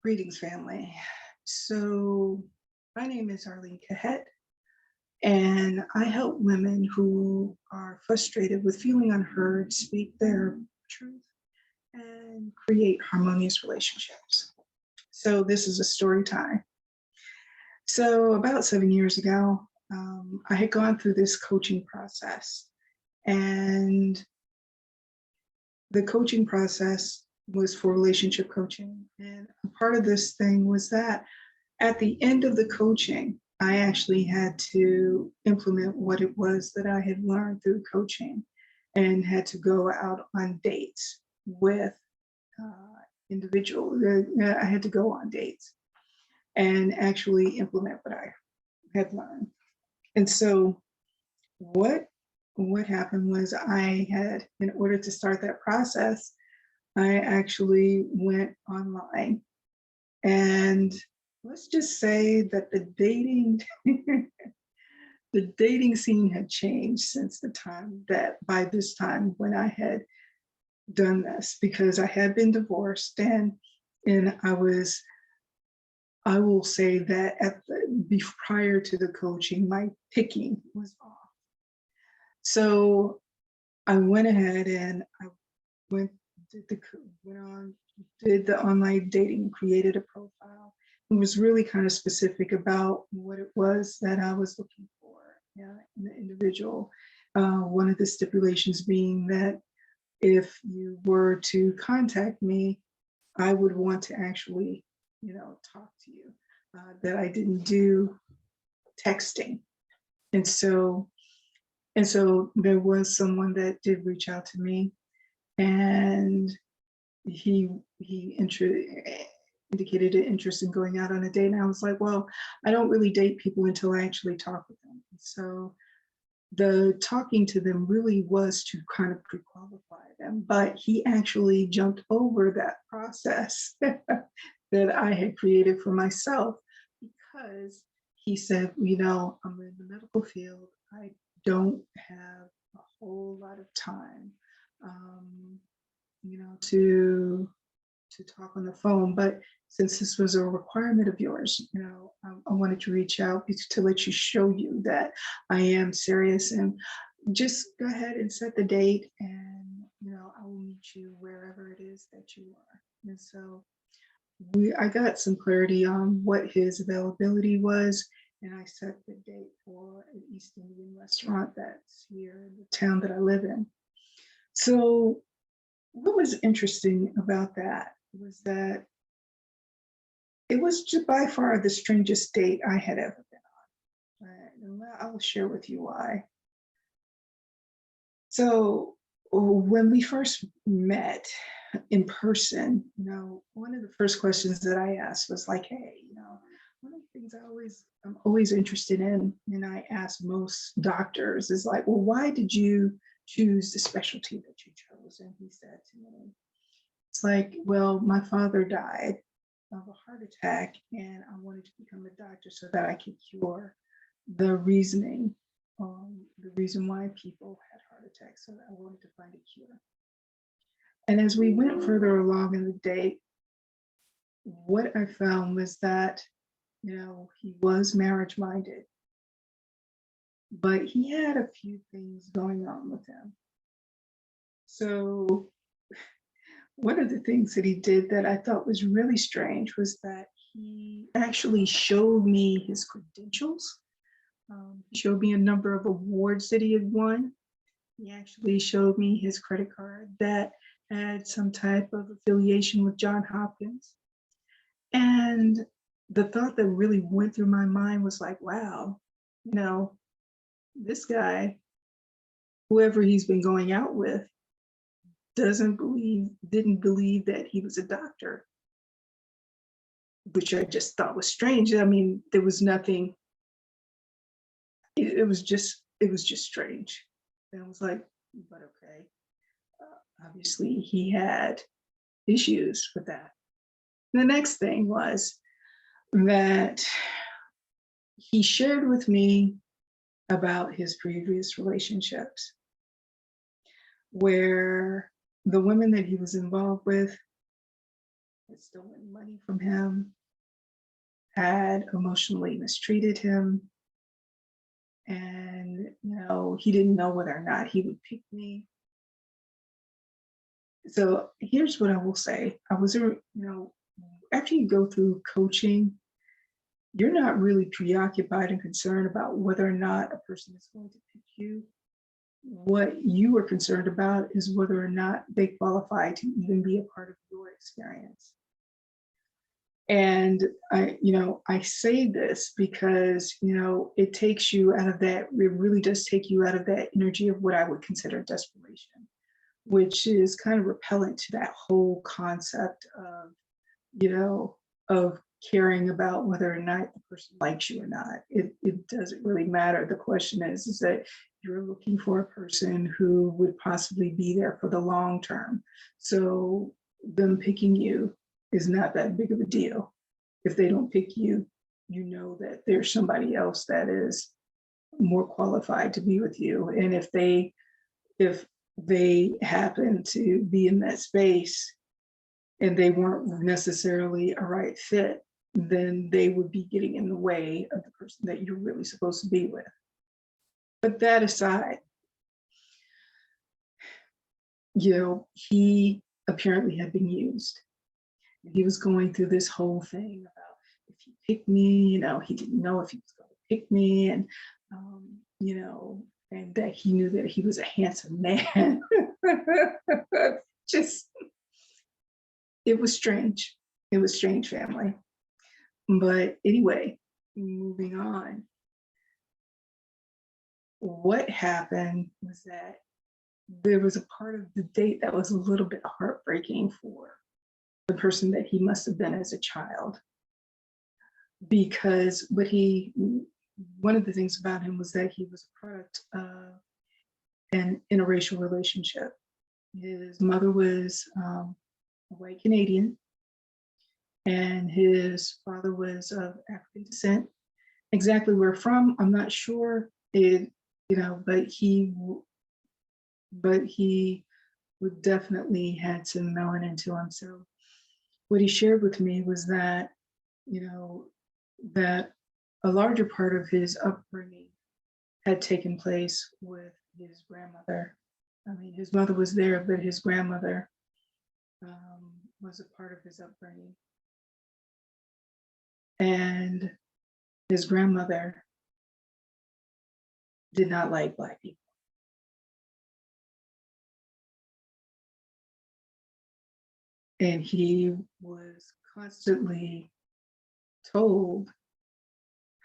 Greetings, family. So, my name is Arlene Kahet, and I help women who are frustrated with feeling unheard speak their truth and create harmonious relationships. So, this is a story time. So, about 7 years ago, I had gone through this coaching process, and the coaching process was for relationship coaching. And a part of this thing was that at the end of the coaching, I actually had to implement what it was that I had learned through coaching and had to go out on dates with individuals. I had to go on dates and actually implement what I had learned. And so what what happened was I had, in order to start that process, I actually went online, and let's just say that the dating scene had changed since the time that by this time when I had done this, because I had been divorced, and I will say that prior to the coaching, my picking was off. So I went ahead and I went did the co- went on did the online dating, created a profile, and was really kind of specific about what it was that I was looking for, yeah, in the individual. One of the stipulations being that if you were to contact me, I would want to actually, talk to you. That I didn't do texting, and so there was someone that did reach out to me, and he indicated an interest in going out on a date, and I was like, well, I don't really date people until I actually talk with them. So the talking to them really was to kind of pre-qualify them, but he actually jumped over that process that I had created for myself, because he said, I'm in the medical field. I don't have a whole lot of time, um, to talk on the phone. But since this was a requirement of yours, I wanted to reach out to let you show you that I am serious, and just go ahead and set the date, and I will meet you wherever it is that you are. And so I got some clarity on what his availability was, and I set the date for an East Indian restaurant that's here in the town that I live in. So what was interesting about that was that it was just by far the strangest date I had ever been on. And I will share with you why. So when we first met in person, one of the first questions that I asked was like, hey, one of the things I'm always interested in, and I ask most doctors, is like, well, why did you choose the specialty that you chose? And he said to me, it's like, well, my father died of a heart attack, and I wanted to become a doctor so that I could cure the the reason why people had heart attacks. So I wanted to find a cure. And as we went further along in the date, what I found was that, he was marriage minded, but he had a few things going on with him. So one of the things that he did that I thought was really strange was that he actually showed me his credentials. He showed me a number of awards that he had won. He actually showed me his credit card that had some type of affiliation with John Hopkins. And the thought that really went through my mind was like, wow, you know, this guy, whoever he's been going out with, didn't believe that he was a doctor, which I just thought was strange. I mean, there was nothing, it was just strange. And I was like, but okay. Obviously, he had issues with that. The next thing was that he shared with me about his previous relationships, where the women that he was involved with had stolen money from him, had emotionally mistreated him, and he didn't know whether or not he would pick me. So here's what I will say. After you go through coaching, you're not really preoccupied and concerned about whether or not a person is going to pick you. What you are concerned about is whether or not they qualify to even be a part of your experience. And I say this because, it takes you out of that, it really does take you out of that energy of what I would consider desperation, which is kind of repellent to that whole concept of, you know, of caring about whether or not the person likes you or not. It doesn't really matter. The question is that you're looking for a person who would possibly be there for the long term. So them picking you is not that big of a deal. If they don't pick you, you know that there's somebody else that is more qualified to be with you. And if they happen to be in that space and they weren't necessarily a right fit, then they would be getting in the way of the person that you're really supposed to be with. But that aside, he apparently had been used. He was going through this whole thing about if he picked me, he didn't know if he was going to pick me, and and that he knew that he was a handsome man. Just, it was strange. It was strange, family. But anyway, moving on. What happened was that there was a part of the date that was a little bit heartbreaking for the person that he must have been as a child. Because one of the things about him was that he was a product of an interracial relationship. His mother was a white Canadian, and his father was of African descent. Exactly where from, I'm not sure. But he would definitely had some melanin to him. So what he shared with me was that, that a larger part of his upbringing had taken place with his grandmother. I mean, his mother was there, but his grandmother was a part of his upbringing. And his grandmother did not like Black people. And he was constantly told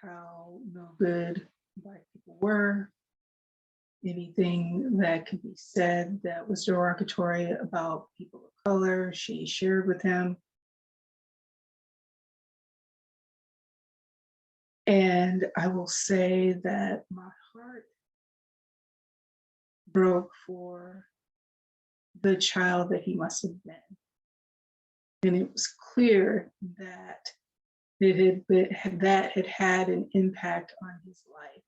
how no good Black people were. Anything that could be said that was derogatory about people of color, she shared with him. And I will say that my heart broke for the child that he must have been. And it was clear that that had had an impact on his life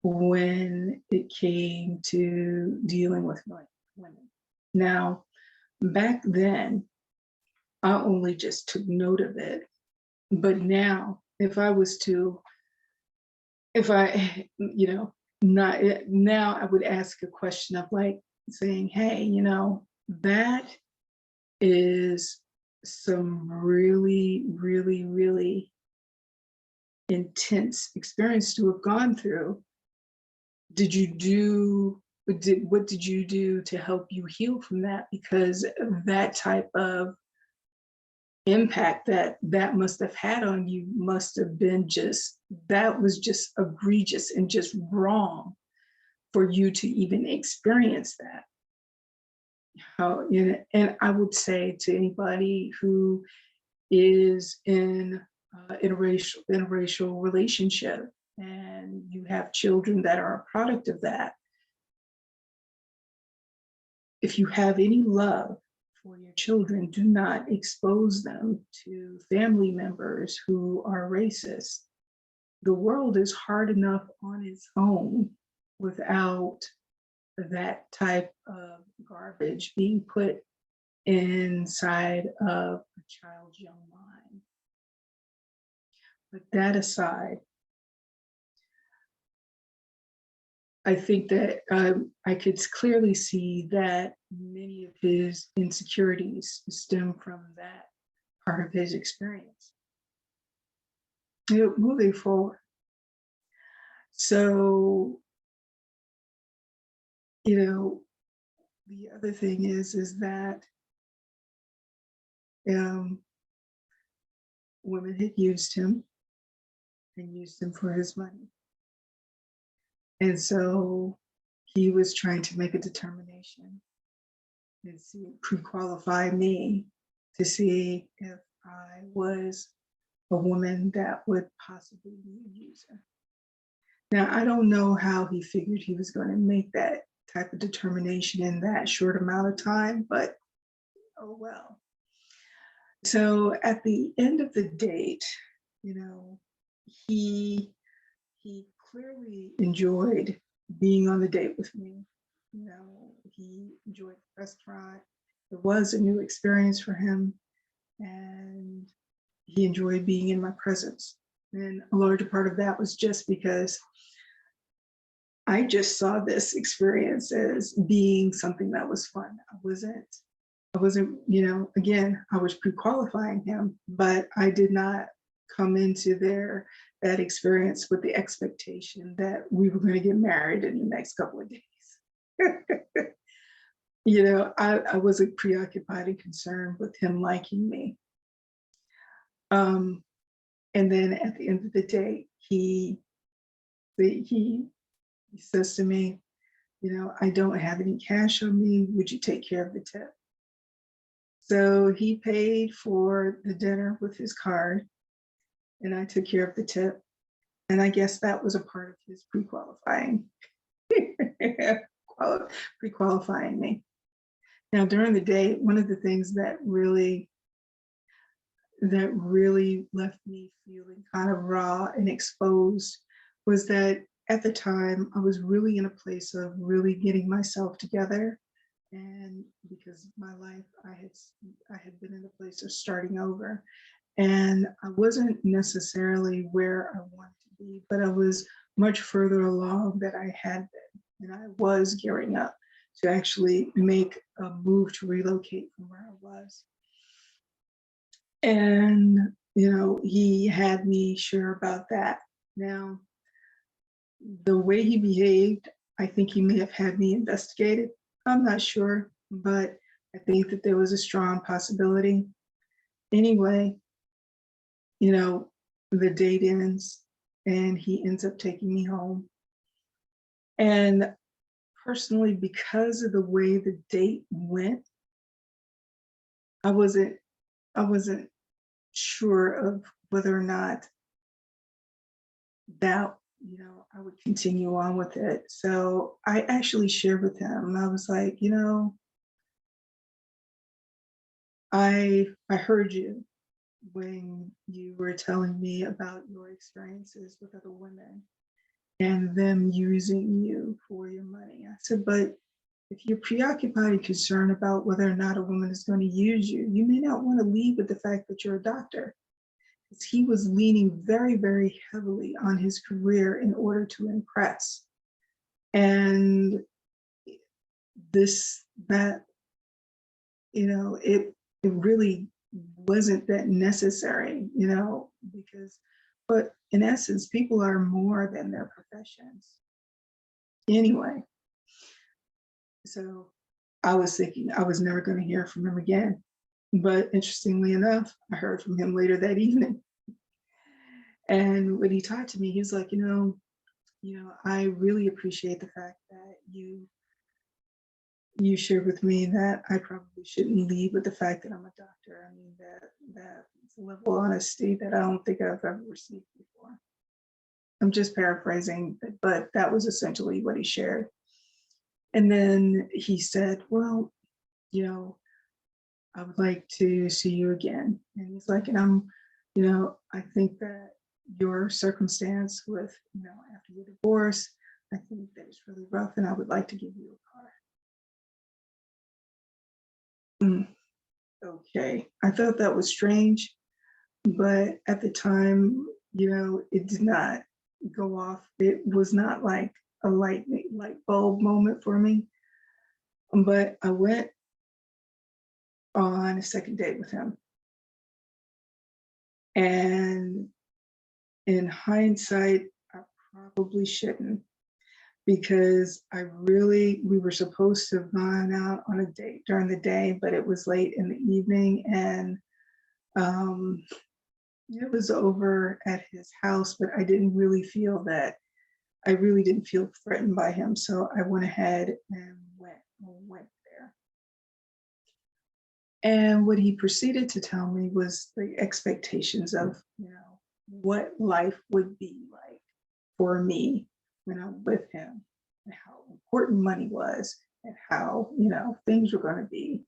when it came to dealing with women. Now, back then, I only just took note of it. But now, if I, not now, I would ask a question of like saying, hey, that is some really, really, really intense experience to have gone through. What did you do to help you heal from that? Because that type of impact that must have had on you must have been that was just egregious and just wrong for you to even experience that. And I would say to anybody who is in interracial relationship and you have children that are a product of that, if you have any love for your children, do not expose them to family members who are racist. The world is hard enough on its own without that type of garbage being put inside of a child's young mind. But that aside, I think that I could clearly see that many of his insecurities stem from that part of his experience. Moving forward. So, the other thing is that um, women had used him and used him for his money. And so he was trying to make a determination and see, pre-qualify me to see if I was a woman that would possibly be a user. Now, I don't know how he figured he was going to make that type of determination in that short amount of time, but oh well. So at the end of the date, you know, he he clearly enjoyed being on the date with me. He enjoyed the restaurant. It was a new experience for him, and he enjoyed being in my presence. And a larger part of that was just because I just saw this experience as being something that was fun. I wasn't, again, I was pre-qualifying him, but I did not come into that experience with the expectation that we were going to get married in the next couple of days. I wasn't preoccupied and concerned with him liking me. And then at the end of the day, he says to me, I don't have any cash on me. Would you take care of the tip? So he paid for the dinner with his card, and I took care of the tip. And I guess that was a part of his pre-qualifying, pre-qualifying me. Now, during the day, one of the things that really left me feeling kind of raw and exposed was that at the time I was really in a place of really getting myself together. And because my life, I had been in a place of starting over, and I wasn't necessarily where I wanted to be, but I was much further along than I had been, and I was gearing up to actually make a move to relocate from where I was. And he had me sure about that. Now, the way he behaved, I think he may have had me investigated. I'm not sure, but I think that there was a strong possibility. Anyway, the date ends and he ends up taking me home. And personally, because of the way the date went, I wasn't sure of whether or not that I would continue on with it. So I actually shared with him. I was like, I heard you when you were telling me about your experiences with other women and them using you for your money. I said, but if you're preoccupied and concerned about whether or not a woman is going to use you, you may not want to leave with the fact that you're a doctor. Because he was leaning very, very heavily on his career in order to impress. And that, it really wasn't that necessary, but in essence, people are more than their professions. Anyway, so I was thinking I was never going to hear from him again. But interestingly enough, I heard from him later that evening. And when he talked to me, he was like, I really appreciate the fact that you shared with me that I probably shouldn't lead with the fact that I'm a doctor. I mean, that's a level of honesty that I don't think I've ever received before. I'm just paraphrasing, but that was essentially what he shared. And then he said, well, I would like to see you again. And he's like, and I think that your circumstance with, after your divorce, I think that it's really rough and I would like to give you a car. okay. I thought that was strange, but at the time, it did not go off. It was not like a light bulb moment for me. But I went on a second date with him. And in hindsight, I probably shouldn't, because we were supposed to have gone out on a date during the day, but it was late in the evening, and um, it was over at his house, but I really didn't feel threatened by him. So I went ahead and went there. And what he proceeded to tell me was the expectations of, what life would be like for me when I'm with him, and how important money was, and how, things were going to be,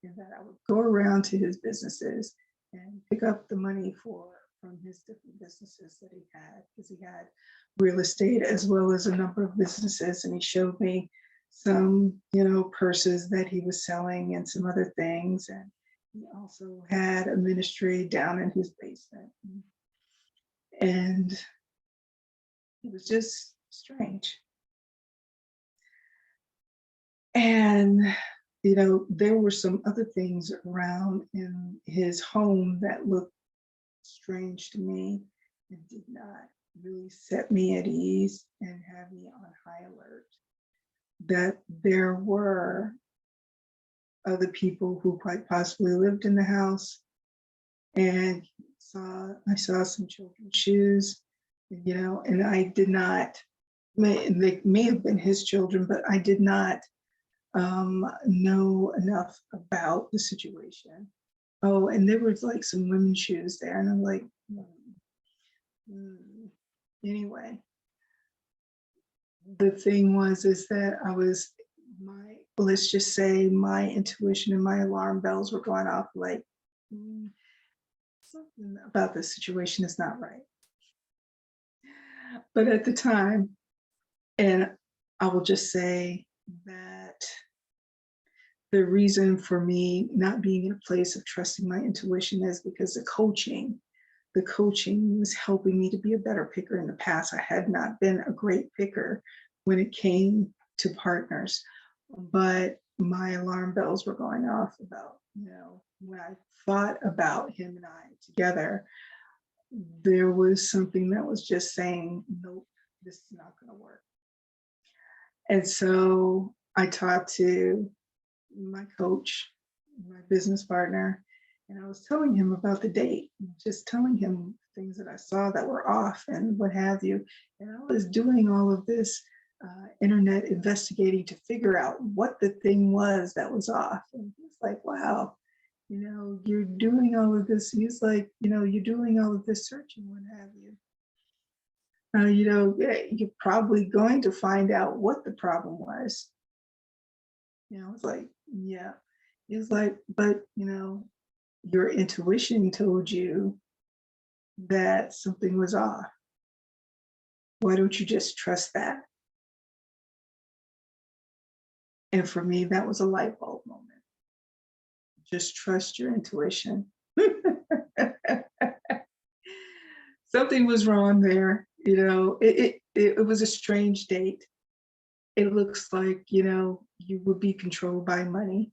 and that I would go around to his businesses and pick up the money from his different businesses that he had, because he had real estate as well as a number of businesses. And he showed me some, purses that he was selling and some other things. And he also had a ministry down in his basement. And it was just strange. And, there were some other things around in his home that looked strange to me and did not really set me at ease and have me on high alert. That there were other people who quite possibly lived in the house, and I saw some children's shoes, and I did not. They may have been his children, but I did not know enough about the situation. Oh, and there was like some women's shoes there, and I'm like, hmm. Anyway, the thing is that let's just say my intuition and my alarm bells were going off, like, "Mm, something about this situation is not right." But at the time, and I will just say that the reason for me not being in a place of trusting my intuition is because the coaching was helping me to be a better picker. In the past, I had not been a great picker when it came to partners, but my alarm bells were going off about, when I thought about him and I together, there was something that was just saying, nope, this is not going to work. And so I talked to my coach, my business partner, and I was telling him about the date, just telling him things that I saw that were off and what have you. And I was doing all of this internet investigating to figure out what the thing was that was off. And he's like, wow, you're doing all of this. He's like, you're doing all of this searching, what have you. You're probably going to find out what the problem was. I was like, yeah. He was like, but your intuition told you that something was off. Why don't you just trust that? And for me, that was a light bulb moment. Just trust your intuition. Something was wrong there. It was a strange date. It looks like, you would be controlled by money,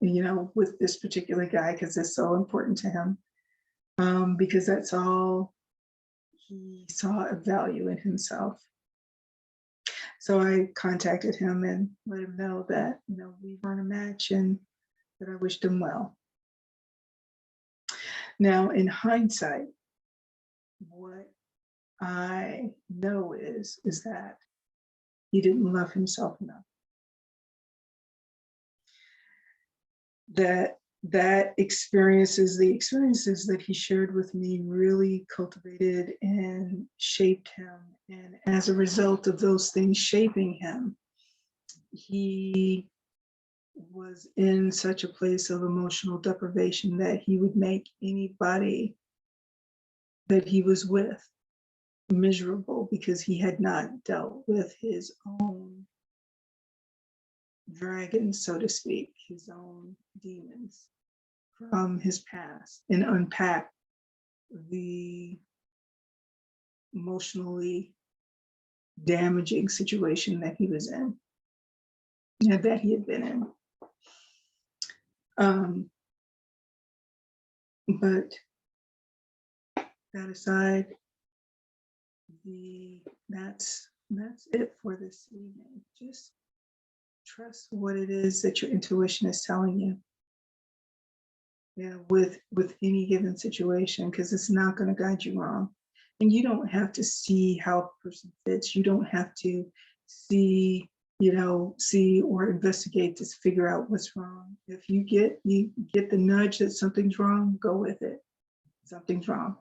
with this particular guy, because it's so important to him. Because that's all he saw a value in himself. So I contacted him and let him know that, we weren't a match and that I wished him well. Now, in hindsight, what I know is that he didn't love himself enough. The experiences that he shared with me really cultivated and shaped him. And as a result of those things shaping him, he was in such a place of emotional deprivation that he would make anybody that he was with miserable, because he had not dealt with his own dragons, so to speak, his own demons. from his past and unpack the emotionally damaging situation that he was in and that he had been in. But that aside, that's it for this evening. Just trust what it is that your intuition is telling you. Yeah, with any given situation, because it's not going to guide you wrong. And you don't have to see how a person fits. You don't have to see, see or investigate to figure out what's wrong. If you get the nudge that something's wrong, go with it. Something's wrong.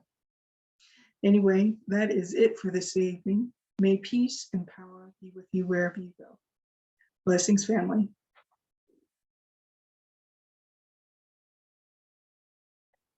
Anyway, that is it for this evening. May peace and power be with you wherever you go. Blessings, family.